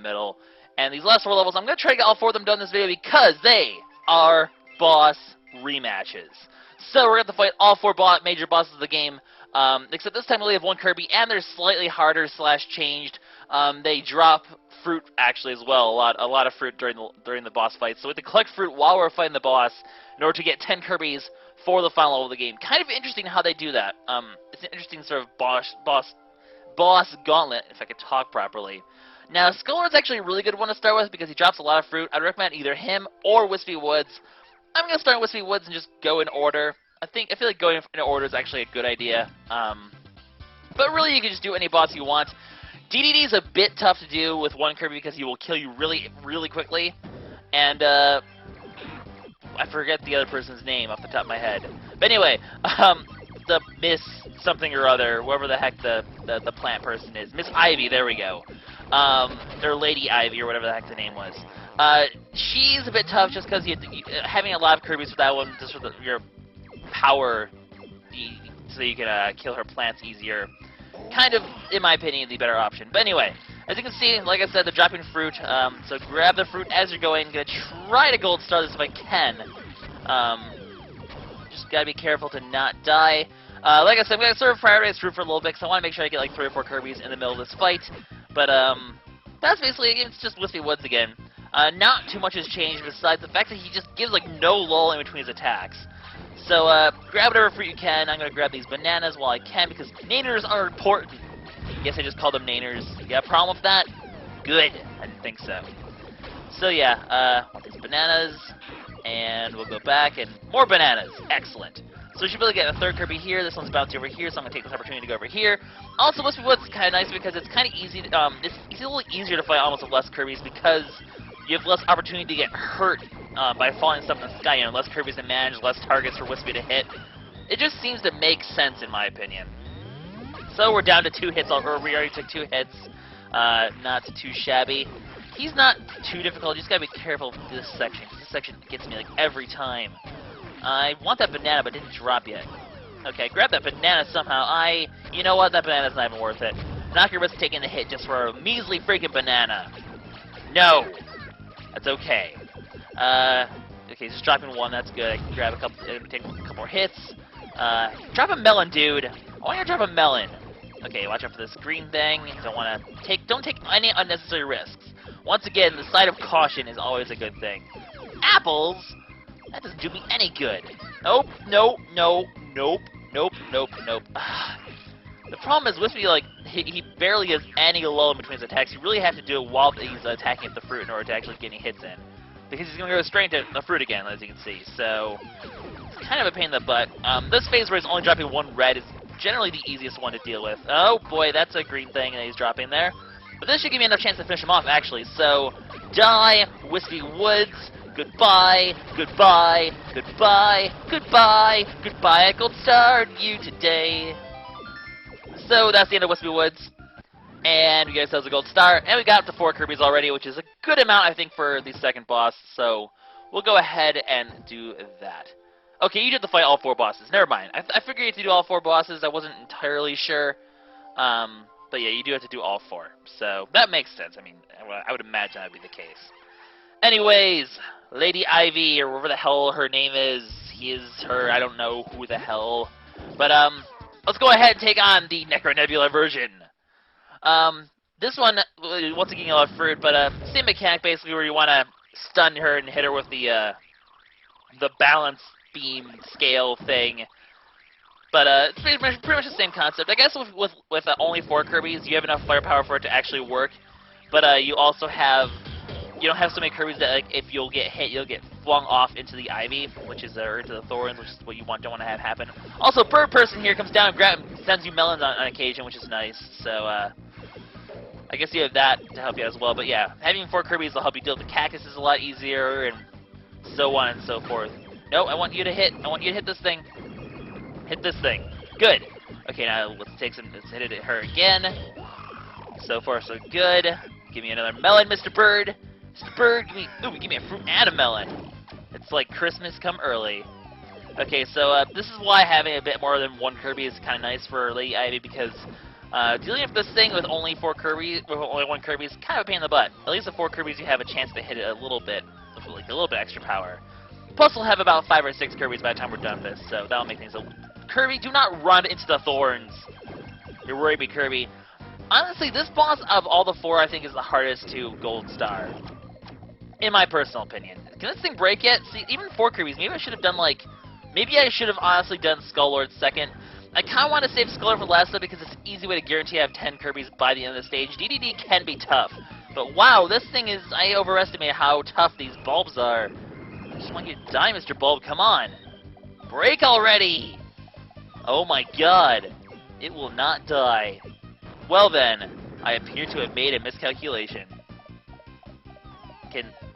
middle. And these last 4 levels, I'm going to try to get all 4 of them done in this video because they are boss rematches. So we're going to fight all 4 major bosses of the game, except this time we only have 1 Kirby, and they're slightly harder / changed. They drop fruit actually as well, a lot of fruit during the boss fight. So we have to collect fruit while we're fighting the boss in order to get 10 Kirbys for the final level of the game. Kind of interesting how they do that. It's an interesting sort of boss gauntlet, if I could talk properly. Now, Skullord's actually a really good one to start with because he drops a lot of fruit. I'd recommend either him or Wispy Woods. I'm going to start with Wispy Woods and just go in order. I feel like going in order is actually a good idea. But really, you can just do any boss you want. DDD is a bit tough to do with 1 Kirby because he will kill you really, really quickly. And, I forget the other person's name off the top of my head. But anyway, the Miss something or other, whoever the heck the plant person is. Miss Ivy, there we go. Or Lady Ivy, or whatever the heck the name was. She's a bit tough just because having a lot of Kirbys with that one, just for your power, so you can kill her plants easier. Kind of, in my opinion, the better option. But anyway, as you can see, like I said, they're dropping fruit. So grab the fruit as you're going. I'm going to try to gold star this if I can. Just got to be careful to not die. Like I said, I'm going to sort of prioritize fruit for a little bit, because I want to make sure I get like 3 or 4 Kirbys in the middle of this fight. But that's basically, it's just Wispy Woods again. Not too much has changed besides the fact that he just gives like no lull in between his attacks. So grab whatever fruit you can. I'm going to grab these bananas while I can because naners are important. Yes, I just called them naners. You got a problem with that? Good. I didn't think so. So yeah, want these bananas, and we'll go back, and more bananas. Excellent. So we should be able to get a 3rd Kirby here. This one's bouncing over here, so I'm going to take this opportunity to go over here. Also, Wispy Woods is kind of nice because it's kind of easy. It's a little easier to fight almost with less Kirbys because you have less opportunity to get hurt by falling stuff in the sky. You know, less Kirbys to manage, less targets for Wispy to hit. It just seems to make sense in my opinion. So we're down to 2 hits, or we already took 2 hits. Not too shabby. He's not too difficult. You just gotta be careful with this section. This section gets me like every time. I want that banana, but it didn't drop yet. Okay, grab that banana somehow. You know what? That banana's not even worth it. I'm not gonna risk taking the hit just for a measly freaking banana. No, that's okay. Okay, just dropping 1. That's good. I can grab a couple. Take a couple more hits. Drop a melon, dude. I want you to drop a melon. Okay, watch out for this green thing. Don't take any unnecessary risks. Once again, the side of caution is always a good thing. Apples? That doesn't do me any good. Nope, nope, nope, nope, nope, nope, nope. The problem is Wispy, like, he barely has any lull in between his attacks. You really have to do it while he's attacking at the fruit in order to actually get any hits in. Because he's going to go straight into the fruit again, as you can see. So, it's kind of a pain in the butt. This phase where he's only dropping 1 red is generally the easiest one to deal with. Oh boy, that's a green thing that he's dropping there. But this should give me enough chance to finish him off, actually. So, die, Wispy Woods. Goodbye, goodbye, goodbye, goodbye, goodbye. I gold starred you today. So that's the end of Wispy Woods. And we got ourselves a gold star. And we got up to 4 Kirbys already, which is a good amount, I think, for the 2nd boss. So we'll go ahead and do that. Okay, you did the fight all 4 bosses. Never mind. I figured you had to do all 4 bosses. I wasn't entirely sure. But yeah, you do have to do all 4. So that makes sense. I mean, I would imagine that would be the case. Anyways, Lady Ivy, or whatever the hell her name is, her, I don't know who the hell. But, let's go ahead and take on the Necronebula version. This one, once again, you'll have fruit, but, same mechanic, basically, where you want to stun her and hit her with the balance beam scale thing. But, it's pretty much the same concept. I guess with only 4 Kirbys, you have enough firepower for it to actually work. But, you also have... You don't have so many Kirbys that, like, if you'll get hit, you'll get flung off into the ivy, which is, or into the thorns, which is what you don't want to have happen. Also, Bird Person here comes down and sends you melons on occasion, which is nice. So, I guess you have that to help you out as well. But yeah, having 4 Kirbys will help you deal with the cactuses a lot easier, and so on and so forth. No, I want you to hit this thing. Hit this thing. Good. Okay, now let's hit it at her again. So far, so good. Give me another melon, Mr. Bird. Mr. Bird, give me a fruit and a melon. It's like Christmas come early. Okay, so this is why having a bit more than 1 Kirby is kind of nice for Lady Ivy, because Dealing with this thing with only 4 Kirby, with only 1 Kirby is kind of a pain in the butt. At least the 4 Kirbys you have a chance to hit it a little bit, with like a little bit extra power. Plus we'll have about 5 or 6 Kirbys by the time we're done with this, so that'll make things Kirby, do not run into the thorns! You're worried me, Kirby. Honestly, this boss of all the 4 I think is the hardest to Gold Star. In my personal opinion. Can this thing break yet? See, even 4 Kirbys, maybe I should have done like... Maybe I should have honestly done Skull Lord second. I kind of want to save Skull Lord for last though because it's an easy way to guarantee I have 10 Kirbys by the end of the stage. DDD can be tough. But wow, this thing is... I overestimate how tough these bulbs are. I just want you to die, Mr. Bulb. Come on. Break already! Oh my god. It will not die. Well then, I appear to have made a miscalculation.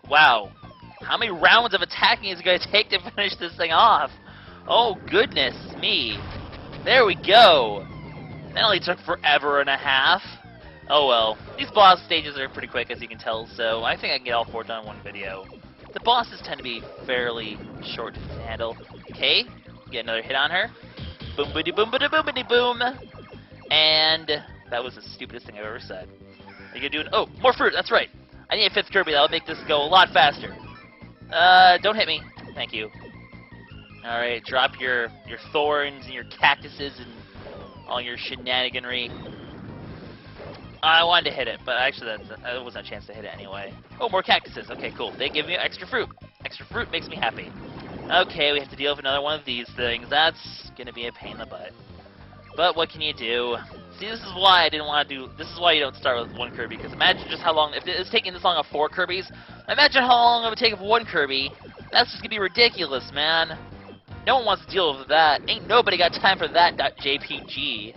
Wow. How many rounds of attacking is it going to take to finish this thing off? Oh, goodness me. There we go. That only took forever and a half. Oh well. These boss stages are pretty quick, as you can tell, so I think I can get all 4 done in one video. The bosses tend to be fairly short to handle. Okay, get another hit on her. Boom, boom, boom, boom, boom, boom, boom. And that was the stupidest thing I've ever said. Are you gonna do oh, more fruit, that's right. I need a 5th Kirby, that'll make this go a lot faster. Don't hit me. Thank you. Alright, drop your thorns and your cactuses and all your shenaniganry. I wanted to hit it, but actually that wasn't a chance to hit it anyway. Oh, more cactuses. Okay, cool. They give me extra fruit. Extra fruit makes me happy. Okay, we have to deal with another one of these things. That's gonna be a pain in the butt. But what can you do? See, this is why I didn't want to do... This is why you don't start with 1 Kirby, because imagine just how long... If it's taking this long of 4 Kirbys, imagine how long it would take of 1 Kirby. That's just going to be ridiculous, man. No one wants to deal with that. Ain't nobody got time for that .jpg.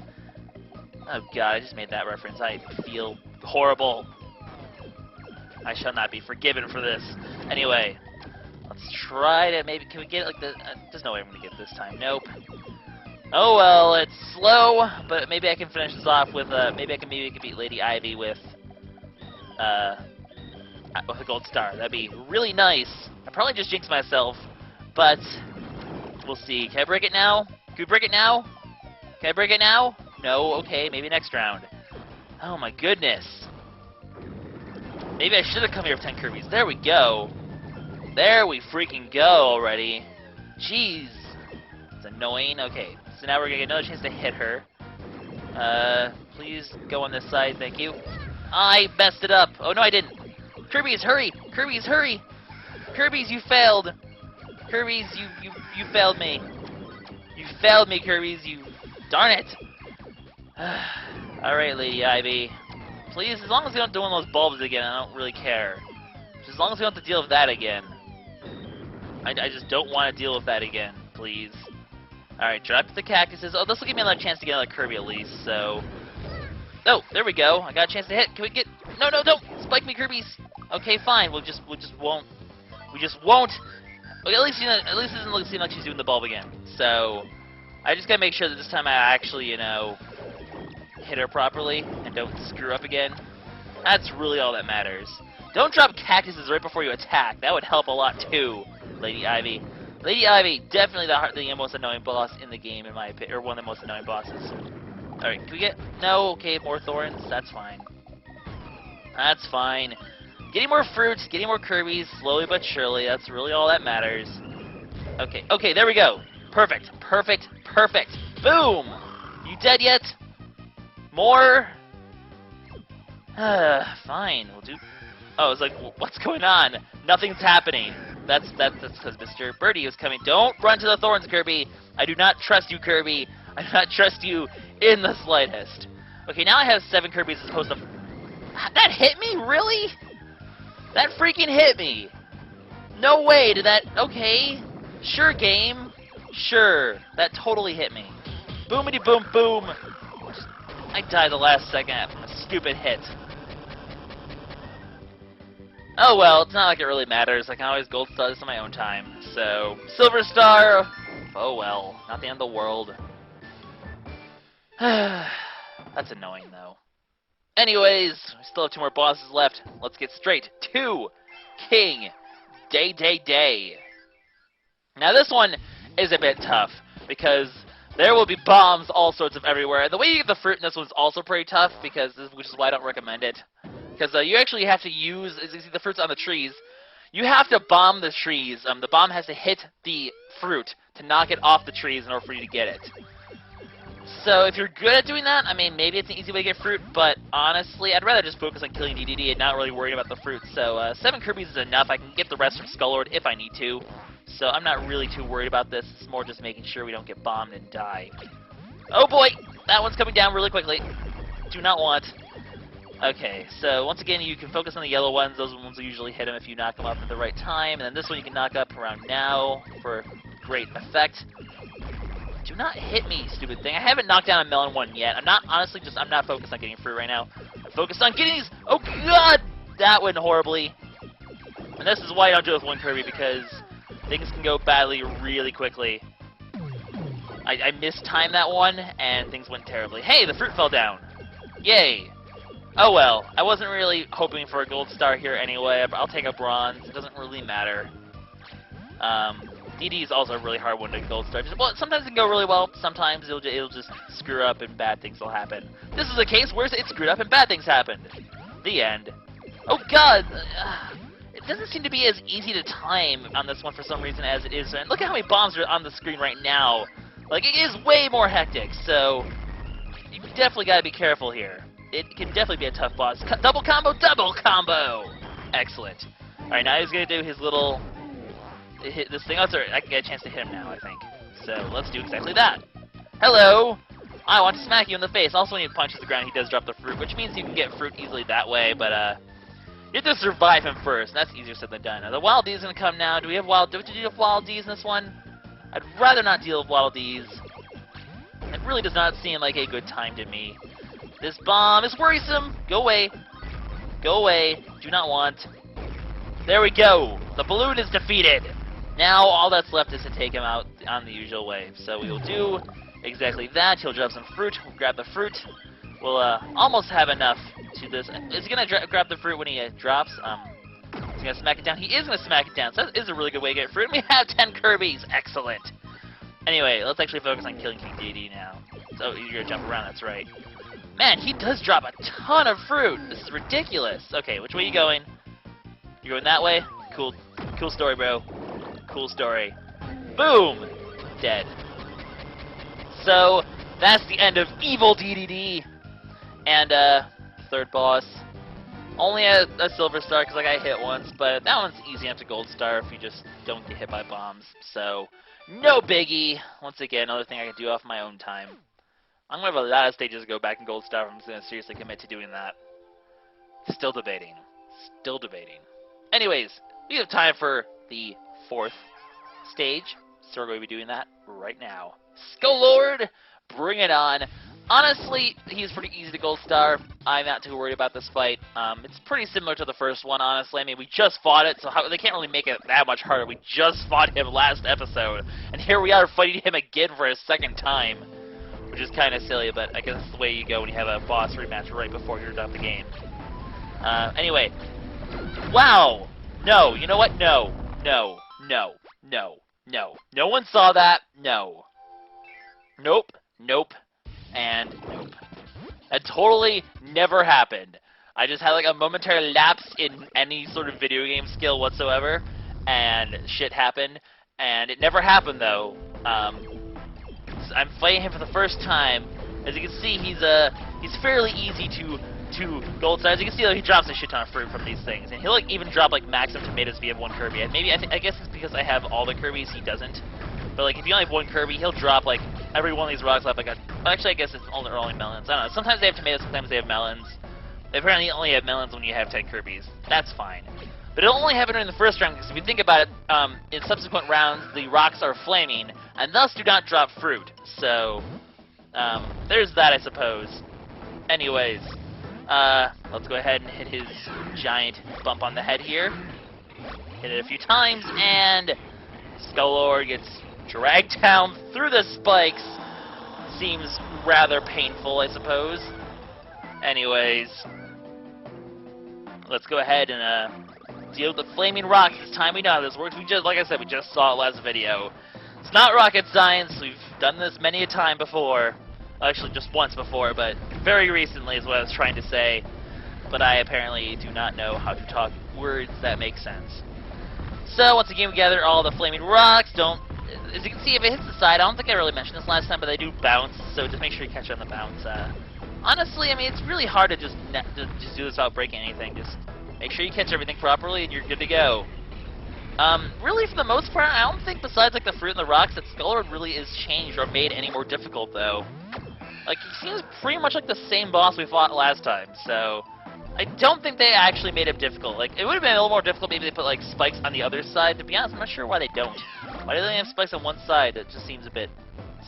Oh god, I just made that reference. I feel horrible. I shall not be forgiven for this. Anyway, let's try to maybe... Can we get it like the... there's no way I'm going to get it this time. Nope. Oh well, it's slow, but maybe I can finish this off with maybe I can beat Lady Ivy with a gold star. That'd be really nice. I probably just jinxed myself, but we'll see. Can I break it now? Can we break it now? Can I break it now? No. Okay, maybe next round. Oh my goodness. Maybe I should have come here with 10 Kirbys. There we go. There we freaking go already. Jeez. It's annoying. Okay. So now we're going to get another chance to hit her. Please go on this side, thank you. I messed it up. Oh, no, I didn't. Kirbys, hurry! Kirbys, hurry! Kirbys, you failed! Kirbys, you failed me. You failed me, Kirbys, you... Darn it! Alright, Lady Ivy. Please, as long as we don't do one of those bulbs again, I don't really care. Just as long as we don't have to deal with that again. I just don't want to deal with that again, please. Alright, drop the cactuses. Oh, this will give me another chance to get another Kirby at least, so... Oh, there we go. I got a chance to hit. Can we get... No, no, don't! Spike me, Kirbys! Okay, fine. We just won't. We just won't. Okay, at least it doesn't seem like she's doing the bulb again. So, I just gotta make sure that this time I actually, you know, hit her properly and don't screw up again. That's really all that matters. Don't drop cactuses right before you attack. That would help a lot too, Lady Ivy. Lady Ivy, definitely the most annoying boss in the game, in my opinion, or one of the most annoying bosses. Alright, can we get... No, okay, more thorns. That's fine. That's fine. Getting more fruits, getting more Kirbys, slowly but surely. That's really all that matters. Okay, okay, there we go. Perfect, perfect, perfect. Boom! You dead yet? More? Fine, we'll do... Oh, it's like, what's going on? Nothing's happening. That's because Mr. Birdie was coming. Don't run to the thorns, Kirby. I do not trust you, Kirby. I do not trust you in the slightest. Okay, now I have 7 Kirbys as opposed to... That hit me? Really? That freaking hit me. No way did that... Okay. Sure, game. Sure. That totally hit me. Boomity boom boom. I died the last second after a stupid hit. Oh well, it's not like it really matters. I can always gold star this on my own time. So, silver star. Oh well, not the end of the world. That's annoying though. Anyways, we still have 2 more bosses left. Let's get straight to King Day. Now this one is a bit tough because There will be bombs all sorts of everywhere. The way you get the fruit in this one's also pretty tough, which is why I don't recommend it. Because you actually have to use, as you see the fruits on the trees, you have to bomb the trees. The bomb has to hit the fruit to knock it off the trees in order for you to get it. So if you're good at doing that, I mean, maybe it's an easy way to get fruit, but honestly, I'd rather just focus on killing DDD and not really worrying about the fruit. So 7 Kirbys is enough. I can get the rest from Skullord if I need to. So I'm not really too worried about this. It's more just making sure we don't get bombed and die. Oh boy! That one's coming down really quickly. Do not want. Okay, so once again, you can focus on the yellow ones. Those ones will usually hit them if you knock them up at the right time. And then this one you can knock up around now for great effect. Do not hit me, stupid thing. I haven't knocked down a melon one yet. I'm not focused on getting fruit right now. I'm focused on getting these. Oh god! That went horribly. And this is why I don't do it with one Kirby, because things can go badly really quickly. I mistimed that one, and things went terribly. Hey, the fruit fell down. Yay. Oh well, I wasn't really hoping for a gold star here anyway. I'll take a bronze. It doesn't really matter. DD is also a really hard one to gold star. Well, sometimes it can go really well. Sometimes it'll just screw up and bad things will happen. This is a case where it screwed up and bad things happened. The end. Oh god! It doesn't seem to be as easy to time on this one for some reason as it is. And look at how many bombs are on the screen right now. Like, it is way more hectic, so you definitely gotta be careful here. It can definitely be a tough boss. Double combo, double combo! Excellent. Alright, now he's gonna do his little... hit this thing. Oh, sorry, I can get a chance to hit him now, I think. So, let's do exactly that. Hello! I want to smack you in the face. Also, when he punches the ground, he does drop the fruit, which means you can get fruit easily that way, but, you have to survive him first, and that's easier said than done. Now, the Wild D is gonna come now. Do we have Wild D? Do we deal with Wild Ds in this one? I'd rather not deal with Wild Ds. It really does not seem like a good time to me. This bomb is worrisome! Go away. Go away. Do not want. There we go! The balloon is defeated! Now, all that's left is to take him out on the usual way. So we will do exactly that. He'll drop some fruit. We'll grab the fruit. We'll almost have enough to this. Is he going to grab the fruit when he drops? Is he going to smack it down? He is going to smack it down. So that is a really good way to get fruit. And we have 10 Kirbys. Excellent. Anyway, let's actually focus on killing King DD now. So you're going to jump around. That's right. Man, he does drop a ton of fruit. This is ridiculous. Okay, which way are you going? You're going that way? Cool. Cool story, bro. Cool story. Boom! Dead. So, that's the end of Evil DDD. And, third boss. Only a silver star, because I got hit once, but that one's easy enough to gold star if you just don't get hit by bombs. So, no biggie. Once again, another thing I can do off my own time. I'm going to have a lot of stages to go back and gold star if I'm just going to seriously commit to doing that. Still debating. Still debating. Anyways, we have time for the 4th stage, so we're going to be doing that right now. Skullord, bring it on. Honestly, he's pretty easy to gold star. I'm not too worried about this fight. It's pretty similar to the first one, honestly. I mean, we just fought it, so they can't really make it that much harder. We just fought him last episode, and here we are fighting him again for a second time, which is kind of silly, but I guess it's the way you go when you have a boss rematch right before you're done the game. Anyway. Wow! No, you know what? No. No. No. No. No. No one saw that. No. Nope. Nope. And nope. That totally never happened. I just had like a momentary lapse in any sort of video game skill whatsoever, and shit happened, and it never happened though. I'm fighting him for the first time. As you can see, he's fairly easy to gold star. As you can see, he drops a shit ton of fruit from these things, and he'll like even drop like maximum tomatoes if you have one Kirby. I guess it's because I have all the Kirbys, he doesn't. But like if you only have one Kirby, he'll drop like every one of these rocks up. Actually, I guess it's only melons. I don't know. Sometimes they have tomatoes, sometimes they have melons. They apparently only have melons when you have 10 Kirbys. That's fine. But it'll only happen during the first round, because if you think about it, in subsequent rounds, the rocks are flaming, and thus do not drop fruit. So, there's that, I suppose. Anyways, let's go ahead and hit his giant bump on the head here. Hit it a few times, and Skullord gets dragged down through the spikes. Seems rather painful, I suppose. Anyways, let's go ahead and deal with the flaming rocks. This time we know how this works. Like I said, we just saw it last video. It's not rocket science. We've done this many a time before. Actually, just once before, but very recently is what I was trying to say. But I apparently do not know how to talk words that make sense. So, once again, we gather all the flaming rocks. As you can see, if it hits the side, I don't think I really mentioned this last time, but they do bounce, so just make sure you catch it on the bounce. Honestly, I mean, it's really hard to just do this without breaking anything. Just make sure you catch everything properly, and you're good to go. Really, for the most part, I don't think besides, like, the fruit and the rocks, that Skullord really is changed or made any more difficult, though. Like, he seems pretty much like the same boss we fought last time, so I don't think they actually made him difficult. Like, it would have been a little more difficult maybe they put, like, spikes on the other side. To be honest, I'm not sure why they don't. Why do they have spikes on one side? It just seems a bit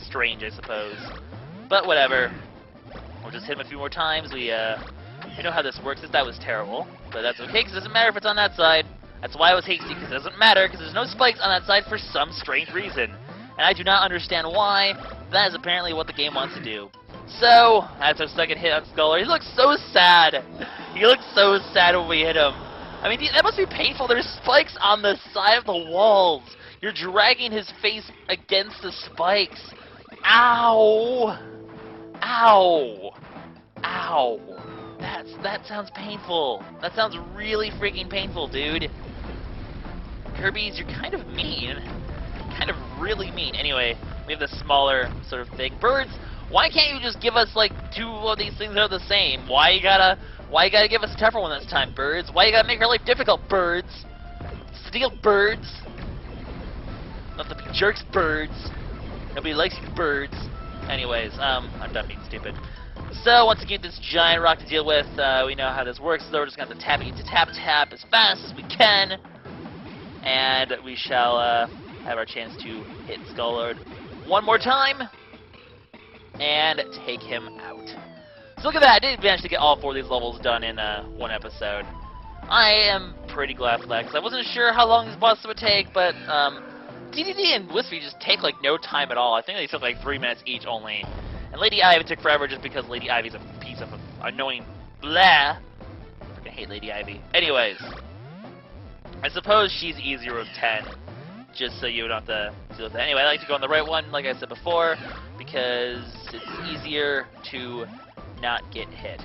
strange, I suppose. But whatever. We'll just hit him a few more times. We know how this works. That was terrible. But that's okay, because it doesn't matter if it's on that side. That's why I was hasty, because it doesn't matter, because there's no spikes on that side for some strange reason. And I do not understand why. That is apparently what the game wants to do. So, that's our second hit on Skullord. He looks so sad. He looks so sad when we hit him. I mean, that must be painful. There's spikes on the side of the walls. You're dragging his face against the spikes. Ow! Ow! Ow! That sounds painful. That sounds really freaking painful, dude. Kirbys, you're kind of mean. Kind of really mean. Anyway, we have the smaller sort of thing. Birds, why can't you just give us, like, two of these things that are the same? Why you gotta give us a tougher one this time, birds? Why you gotta make our life difficult, birds? Steal birds. Not to be jerks, birds. Nobody likes you, birds. Anyways, I'm done being stupid. So, once again, this giant rock to deal with, we know how this works, so we're just going to have to tap as fast as we can, and we shall have our chance to hit Skullord one more time, and take him out. So look at that, I did manage to get all 4 of these levels done in one episode. I am pretty glad for that, because I wasn't sure how long these bosses would take, but DDD and Wispy just take, like, no time at all. I think they took, like, 3 minutes each only. And Lady Ivy took forever just because Lady Ivy's a piece of annoying blah. I freaking hate Lady Ivy. Anyways, I suppose she's easier with 10, just so you don't have to deal with that. Anyway, I like to go on the right one, like I said before, because it's easier to not get hit.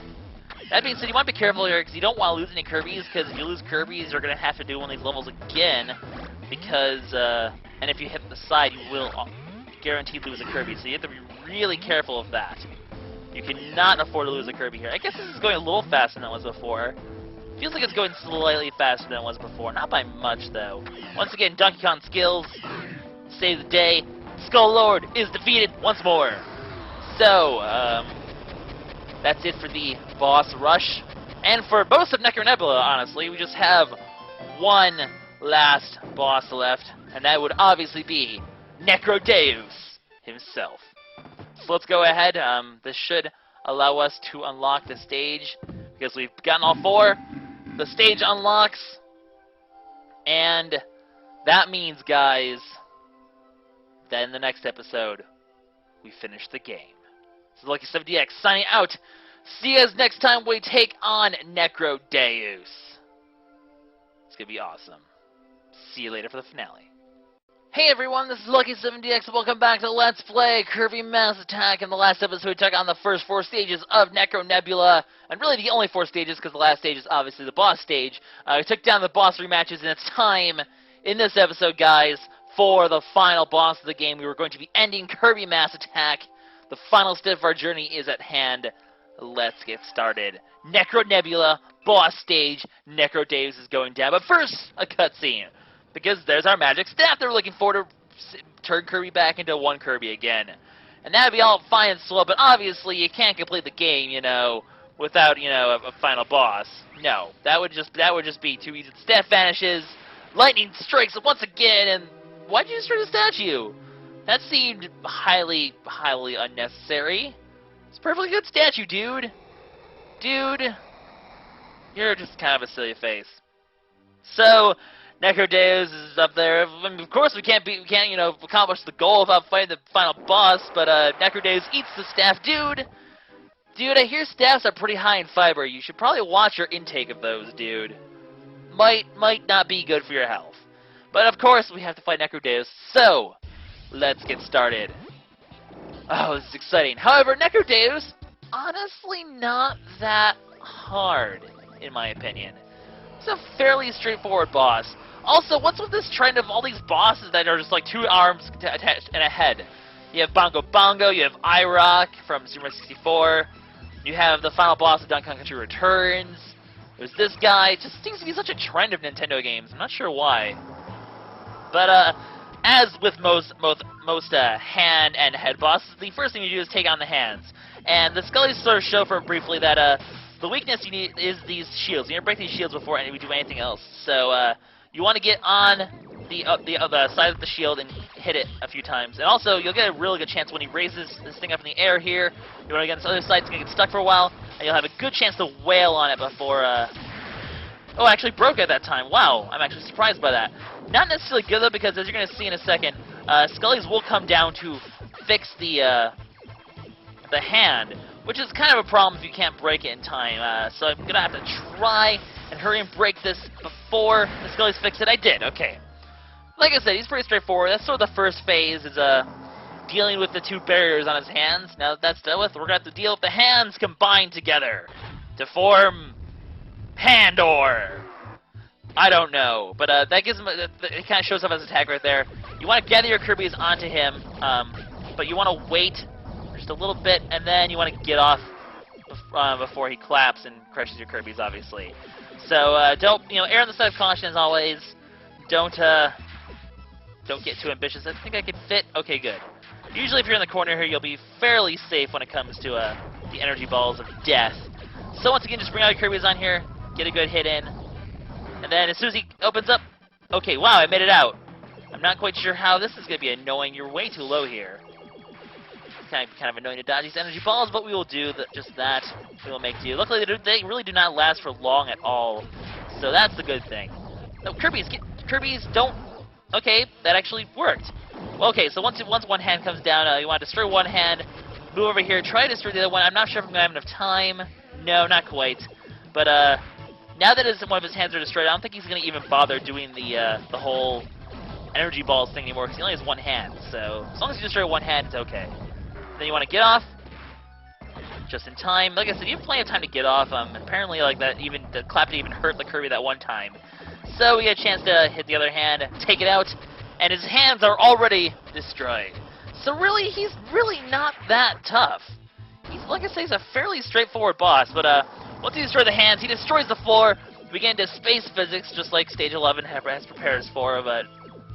That being said, you want to be careful here, because you don't want to lose any Kirbys, because if you lose Kirbys, you're going to have to do one of these levels again, because, and if you hit the side, you will guaranteed lose a Kirby, so you have to be really careful of that. You cannot afford to lose a Kirby here. I guess this is going a little faster than it was before. Feels like it's going slightly faster than it was before. Not by much, though. Once again, Donkey Kong skills save the day. Skullord is defeated once more. So, that's it for the boss rush. And for most of Necronebula, honestly, we just have one last boss left, and that would obviously be Necrodeus himself. So let's go ahead. This should allow us to unlock the stage, because we've gotten all 4. The stage unlocks, and that means, guys, that in the next episode, we finish the game. This is Lucky7DX signing out. See you guys next time we take on Necrodeus. It's gonna be awesome. See you later for the finale. Hey everyone, this is Lucky7DX, and welcome back to Let's Play Kirby Mass Attack. In the last episode, we took on the first 4 stages of Necronebula, and really the only 4 stages, because the last stage is obviously the boss stage. We took down the boss rematches, and it's time, in this episode, guys, for the final boss of the game. We were going to be ending Kirby Mass Attack. The final step of our journey is at hand. Let's get started. Necronebula, boss stage, Necrodeus is going down. But first, a cutscene. Because there's our magic staff that we're looking for to turn Kirby back into one Kirby again. And that'd be all fine and slow, but obviously you can't complete the game, you know, without, you know, a final boss. No, that would just be too easy. The staff vanishes, lightning strikes once again, and why'd you destroy the statue? That seemed highly unnecessary. It's a perfectly good statue, dude. Dude, you're just kind of a silly face. So, Necrodeus is up there. I mean, of course, we can't, you know, accomplish the goal without fighting the final boss. But Necrodeus eats the staff, dude. Dude, I hear staffs are pretty high in fiber. You should probably watch your intake of those, dude. Might not be good for your health. But of course, we have to fight Necrodeus. So, let's get started. Oh, this is exciting. However, Necrodeus, honestly not that hard, in my opinion. It's a fairly straightforward boss. Also, what's with this trend of all these bosses that are just like 2 arms attached and a head? You have Bongo Bongo, you have iRock from Super Mario 64, you have the final boss of Donkey Kong Country Returns, there's this guy. It just seems to be such a trend of Nintendo games. I'm not sure why. But, as with most hand and head bosses, the first thing you do is take on the hands. And the Scullys sort of show for briefly that, the weakness you need is these shields. You need to break these shields before we do anything else. So, you want to get on the side of the shield and hit it a few times. And also, you'll get a really good chance when he raises this thing up in the air here. You want to get on the other side, it's going to get stuck for a while, and you'll have a good chance to wail on it before, Oh, it actually broke at that time. Wow, I'm actually surprised by that. Not necessarily good, though, because as you're going to see in a second, Scullys will come down to fix the hand, which is kind of a problem if you can't break it in time. So I'm going to have to try and hurry and break this before the Scullys fix it. I did, okay. Like I said, he's pretty straightforward. That's sort of the first phase, is dealing with the 2 barriers on his hands. Now that that's dealt with, we're going to have to deal with the hands combined together to form Pandor. I don't know, but that gives him it kind of shows up as an attack right there. You want to gather your Kirbys onto him, but you want to wait just a little bit, and then you want to get off before he claps and crushes your Kirbys, obviously. So don't err on the side of caution as always. Don't get too ambitious. I think I can fit. Okay, good. Usually, if you're in the corner here, you'll be fairly safe when it comes to the energy balls of death. So once again, just bring out your Kirbys on here. Get a good hit in. And then as soon as he opens up... Okay, wow, I made it out. I'm not quite sure how this is going to be annoying. You're way too low here. Kind of annoying to dodge these energy balls, but we will do just that. We will make do. Luckily, they really do not last for long at all. So that's the good thing. No, Kirbys don't... Okay, that actually worked. Well, okay, so once one hand comes down, you want to destroy one hand. Move over here, try to destroy the other one. I'm not sure if I'm going to have enough time. No, not quite. But, now that one of his hands are destroyed, I don't think he's going to even bother doing the whole energy balls thing anymore, because he only has one hand. So, as long as you destroy one hand, it's okay. Then you want to get off, just in time. Like I said, you have plenty of time to get off. Apparently, like the clap didn't even hurt the Kirby that one time. So we get a chance to hit the other hand, take it out, and his hands are already destroyed. So really, he's really not that tough. He's, like I say, he's a fairly straightforward boss, but once he destroys the hands, he destroys the floor. We get into space physics, just like Stage 11 has prepared us for of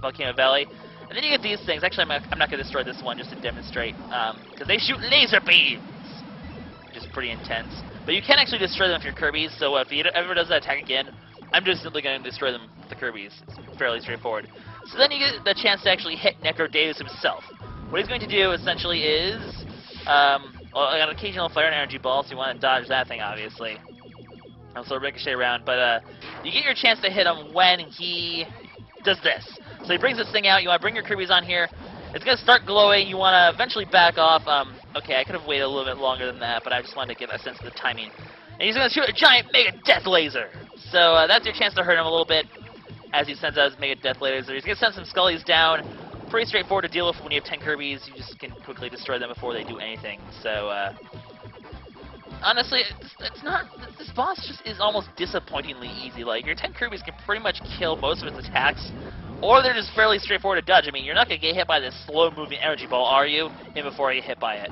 Volcano Valley. And then you get these things. Actually, I'm not going to destroy this one just to demonstrate, because they shoot laser beams, which is pretty intense. But you can actually destroy them with your Kirbys, so if he ever does that attack again, I'm just simply going to destroy them with the Kirbys. It's fairly straightforward. So then you get the chance to actually hit Necrodeus himself. What he's going to do, essentially, is... an occasional flare and energy ball, so you want to dodge that thing, obviously. Also ricochet around, but you get your chance to hit him when he does this. So he brings this thing out, you want to bring your Kirbys on here. It's going to start glowing, you want to eventually back off. Okay, I could have waited a little bit longer than that, but I just wanted to get a sense of the timing. And he's going to shoot a giant Mega Death Laser. So that's your chance to hurt him a little bit as he sends out his Mega Death Laser. He's going to send some Scullys down. Pretty straightforward to deal with when you have 10 Kirbys. You just can quickly destroy them before they do anything. So, honestly, it's not... This boss just is almost disappointingly easy. Like, your 10 Kirbys can pretty much kill most of its attacks, or they're just fairly straightforward to dodge. I mean, you're not going to get hit by this slow-moving energy ball, are you? Even before you get hit by it.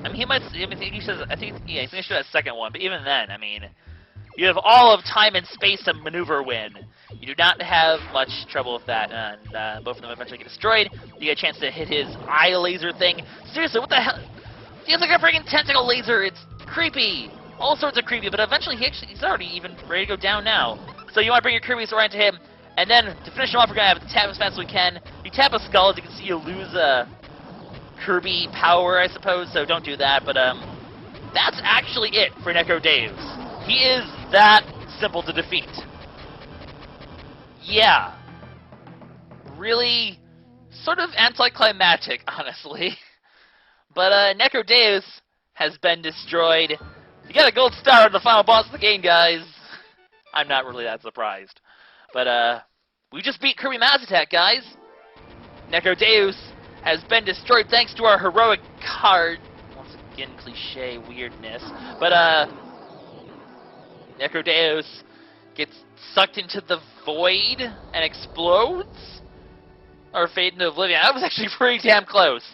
I mean, he might... I think he says... I think, yeah, he's going to shoot that second one, but even then, I mean... You have all of time and space to maneuver win. You do not have much trouble with that, and both of them eventually get destroyed. You get a chance to hit his eye laser thing. Seriously, what the hell? He has like a freaking tentacle laser. It's creepy. All sorts of creepy, but eventually he's already even ready to go down now. So you want to bring your Kirbys right to him, and then to finish him off, we're going to have to tap as fast as we can. You tap a skull, as you can see, you lose Kirby power, I suppose, so don't do that, but that's actually it for Necrodeus. He is that simple to defeat. Yeah. Really sort of anticlimactic, honestly. But Necrodeus has been destroyed. You got a gold star on the final boss of the game, guys. I'm not really that surprised. But we just beat Kirby Mass Attack, guys. Necrodeus has been destroyed thanks to our heroic card. Once again, cliche weirdness. But, Necrodeus gets sucked into the void and explodes? Or fade into oblivion. That was actually pretty damn close.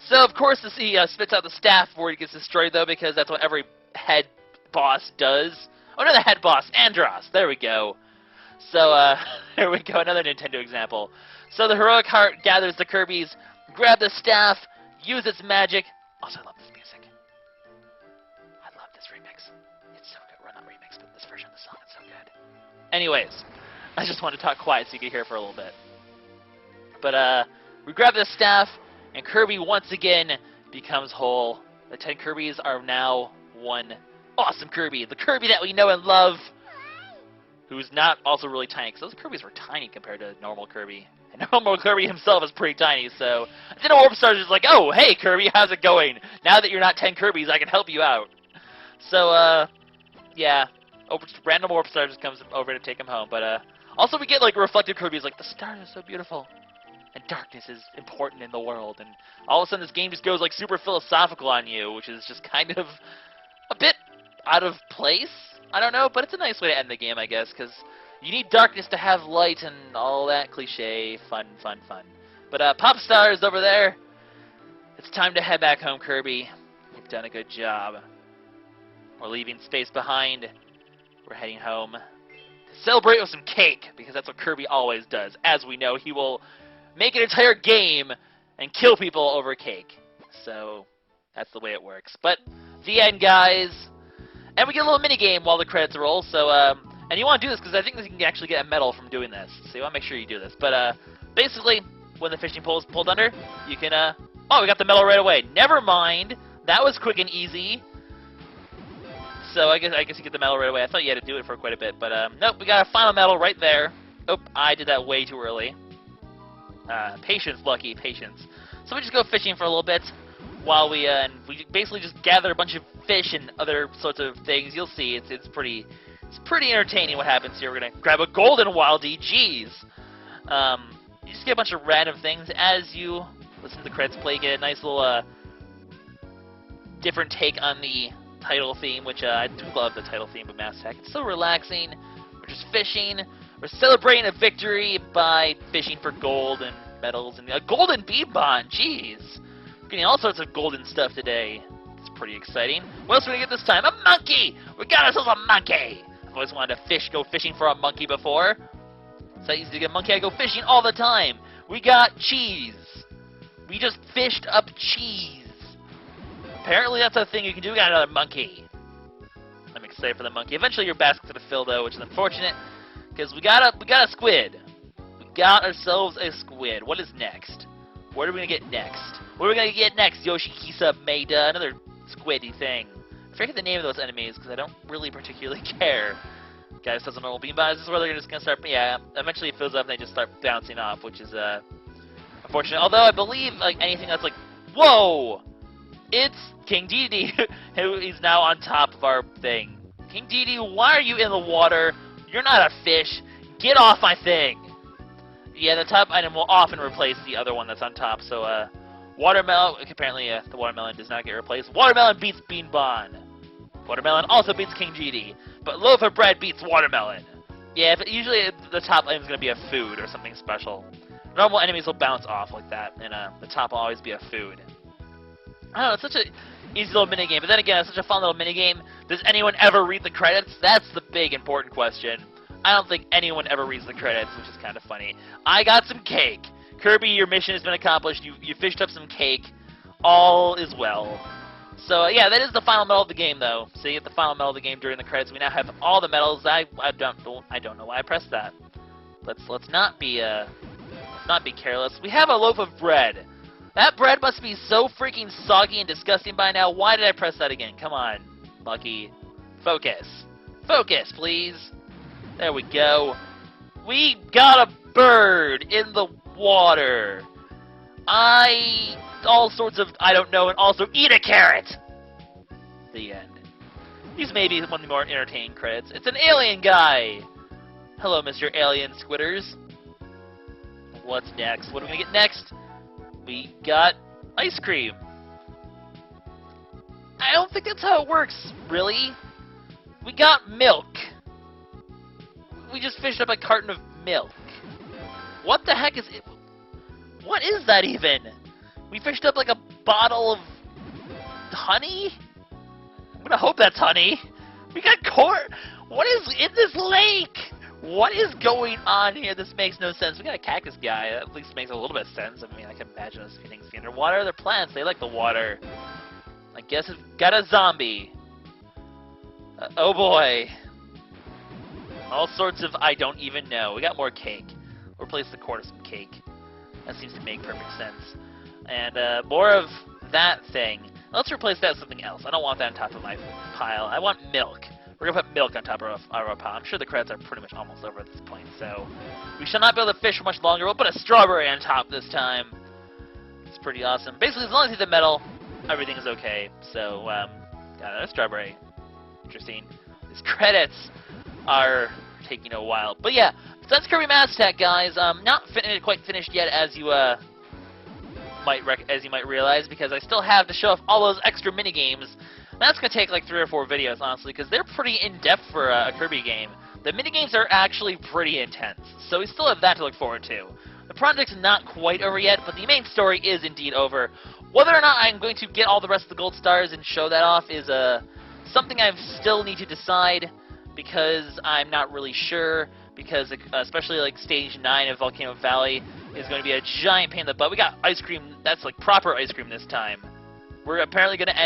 So, of course, he spits out the staff before he gets destroyed, though, because that's what every head boss does. Oh, no, the head boss, Andros. There we go. So, there we go, another Nintendo example. So the heroic heart gathers the Kirbys, grab the staff, use its magic. Also, I love this music. I love this remix. It's so good. Well, not remix, but this version of the song is so good. Anyways, I just wanted to talk quiet so you could hear for a little bit. But, we grab the staff, and Kirby once again becomes whole. The 10 Kirbys are now one awesome Kirby. The Kirby that we know and love, who's not also really tiny, because those Kirbys were tiny compared to normal Kirby. And normal Kirby himself is pretty tiny, so then Orb Star's just like, oh, hey, Kirby, how's it going? Now that you're not 10 Kirbys, I can help you out. So, yeah, random Orb Star just comes over to take him home. But, also we get, like, reflective Kirbys, like, the stars are so beautiful. And darkness is important in the world. And all of a sudden this game just goes, like, super philosophical on you, which is just kind of a bit out of place. I don't know, but it's a nice way to end the game, I guess, because you need darkness to have light and all that cliche, fun. But Pop Star is over there. It's time to head back home, Kirby. You've done a good job. We're leaving space behind. We're heading home to celebrate with some cake, because that's what Kirby always does. As we know, he will make an entire game and kill people over cake. So that's the way it works. But the end, guys. And we get a little mini game while the credits roll. So and you want to do this because I think you can actually get a medal from doing this. So you want to make sure you do this. But basically, when the fishing pole is pulled under, you can oh, we got the medal right away. Never mind. That was quick and easy. So I guess you get the medal right away. I thought you had to do it for quite a bit, but nope, we got a final medal right there. Oh, I did that way too early. Patience, Lucky, patience. So we just go fishing for a little bit while we basically just gather a bunch of fish and other sorts of things. You'll see, it's pretty entertaining what happens here. We're gonna grab a golden wildie. Jeez. You just get a bunch of random things as you listen to the credits play. You get a nice little different take on the title theme, which I do love the title theme of Mass Attack. It's so relaxing. We're just fishing. We're celebrating a victory by fishing for gold and medals and a golden bead bond. Jeez. We're getting all sorts of golden stuff today. It's pretty exciting. What else are we going to get this time? A monkey! We got ourselves a monkey! I've always wanted to go fishing for a monkey before. It's that easy to get a monkey. I go fishing all the time. We got cheese. We just fished up cheese. Apparently that's a thing you can do. We got another monkey. I'm excited for the monkey. Eventually your basket's going to fill, though, which is unfortunate. Because we got a squid. We got ourselves a squid. What is next? What are we going to get next? What are we going to get next, Yoshikisa Maeda? Another squiddy thing. I forget the name of those enemies because I don't really particularly care. Guys, doesn't normal beam bombs. This is where they're just going to start, yeah, eventually it fills up and they just start bouncing off, which is unfortunate. Although I believe like anything that's like, whoa! It's King Dedede, who is now on top of our thing. King Dedede, why are you in the water? You're not a fish. Get off my thing. Yeah, the top item will often replace the other one that's on top. So, watermelon. Apparently, the watermelon does not get replaced. Watermelon beats Bean Bon. Watermelon also beats King Dedede. But loaf of bread beats watermelon. Yeah, but usually the top item is going to be a food or something special. Normal enemies will bounce off like that, and the top will always be a food. I don't know, it's such an easy little minigame, but then again, it's such a fun little minigame. Does anyone ever read the credits? That's the big important question. I don't think anyone ever reads the credits, which is kind of funny. I got some cake. Kirby, your mission has been accomplished. You fished up some cake. All is well. So, yeah, that is the final medal of the game, though. So you get the final medal of the game during the credits. We now have all the medals. I don't know why I pressed that. Let's not be careless. We have a loaf of bread. That bread must be so freaking soggy and disgusting by now. Why did I press that again? Come on, Lucky. Focus. Focus, please. There we go. We got a bird in the water. All sorts of, I don't know, and also eat a carrot. The end. These may be one of the more entertaining credits. It's an alien guy. Hello, Mr. Alien Squitters. What's next? What are we going to get next? We got ice cream. I don't think that's how it works, really. We got milk. We just fished up a carton of milk. What the heck is it? What is that even? We fished up like a bottle of honey? I'm gonna hope that's honey. We got corn. What is in this lake? What is going on here? This makes no sense. We got a cactus guy. That at least makes a little bit of sense. I mean, I can imagine us feeding underwater. They're plants. They like the water. I guess it's got a zombie. Oh boy. All sorts of I don't even know. We got more cake. Replace the corn with some cake. That seems to make perfect sense. And more of that thing. Let's replace that with something else. I don't want that on top of my pile. I want milk. We're going to put milk on top of our pile. I'm sure the credits are pretty much almost over at this point, so we shall not be able to fish for much longer. We'll put a strawberry on top this time. It's pretty awesome. Basically, as long as you hit the metal, everything is okay. So, got another strawberry. Interesting. These credits are taking a while. But yeah, so that's Kirby Mass Attack, guys. Not quite finished yet, as you might realize, because I still have to show off all those extra mini games. That's gonna take like 3 or 4 videos, honestly, because they're pretty in depth for a Kirby game. The mini games are actually pretty intense, so we still have that to look forward to. The project's not quite over yet, but the main story is indeed over. Whether or not I'm going to get all the rest of the gold stars and show that off is something I still need to decide, because I'm not really sure. Because especially like Stage 9 of Volcano Valley is going to be a giant pain in the butt. We got ice cream. That's like proper ice cream this time. We're apparently going to end